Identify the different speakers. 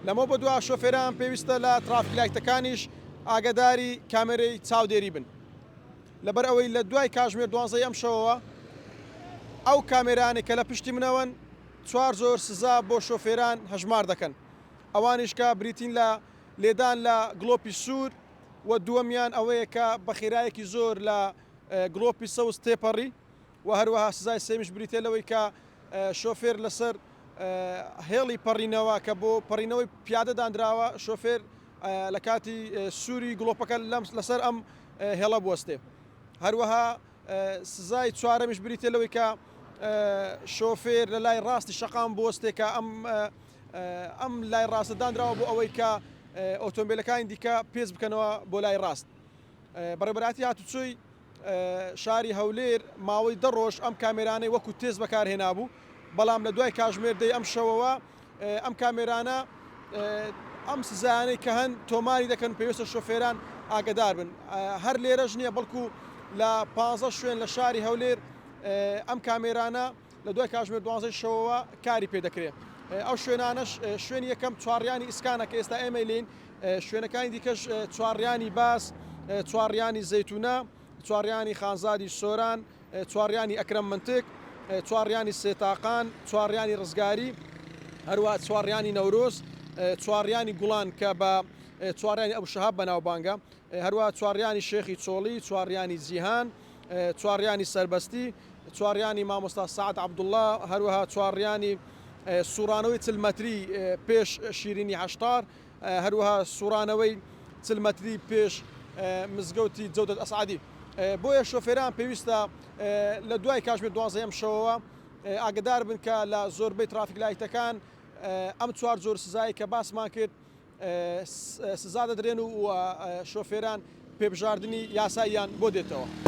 Speaker 1: لەمە بۆ دوا شۆفێران پێویستە لە ترافیک لایتەکانیش ئاگاداری کامێرەی چاودێری بن لەبەر ئەوەی لە دوای کاتژمێر 12 ئەم شەوەوە ئەو کامێرانێک کە لە پشتی منەوەن 4 زۆر سزا بۆ شۆفێران هەژمار دەکەن ئەوانیش کە بریتین لە لێدان لە گڵۆپی سوور و دووەمیان ئەوەیە کە بە خێرایەکی زۆر لە گڵۆپی سەوز تێپەڕی و هەروەها سزای سێمیش بریتێ لەوەی کە شۆفێر لەسەر هێڵی پەڕینەوە کە بۆ پەڕینەوەی پیادە دانراوە شۆفێر لە کاتی سووری گڵۆپەکە لەسەر ئەم هێڵە بوەستێ هەروەها سزای چوارەمیش بریتێ لەوەی کە شۆفێر لە لای ڕاستی شەقام بوەستێ کە ئەم لای ڕاستە دانراوە بۆ ئەوەی کە ئۆتۆمبیلەکانی دیکە پێز بکەنەوە بۆ لای ڕاست بەڕێبەراتی هاتوچۆی شاری هەولێر ماوەی 10 ڕۆژ ئەم کامێرانەی وەکو تێز بەکارهێنابوو بەڵام لە دوای کاتژمێر دەی ئەم شەوەوە ئەم کامێرانە ئەم سزایانەی کە هەن تۆماری دەکەن پێویستە شۆفێران ئاگدار بن هەر لێرەش نییە بەڵکو لە 15 شوێن لە شاری هەولێر ئەم کامێرانە لە دوای کاتژمێر 12 شەوەوە کاری پێدەکرێت ئەو شوێنانەش شوێنی یەکەم چوارڕیانی ئیسکانە کە ئێستا ئێمە لین شوێنەکانی دیکەش چوارڕیانی باس چوارڕیانی زەیتونە چوارڕیانی خانزادی سۆران چوارڕیانی ئەکرەم منتک چوارڕیانی سێتاقان چوارڕیانی ڕزگاری هەروە چوارڕیانی نەورۆز چوارڕیانی گوڵان کە بە چوارڕیانی ئەو شەهاب بەناوبانگە هەروە چوارڕیانی شێخی چۆڵی چوارڕیانی جیهان چوارڕیانی سەربەستی چوارڕیانی مامۆستا سعد عەبدوڵڵا هەروەها چوارڕیانی سوورانەوەی چلمەتری پێش شیرینی هەشتار هەروەها سوورانەوەی چلمەتری پێش مزگەوتی جەودەت ئەسعەدی بۆیە شۆفێران پێویستە لە دوای کاتژمێر 12 ئەم شەوەوە ئاگدار بن کە لە زۆربەی ترافیک لایتەکان ئەم 4 زۆر سزایی کە باسمان کرد سزا دەدرێن و شۆفێران پێبژاردننی یاساییان بۆ دێتەوە.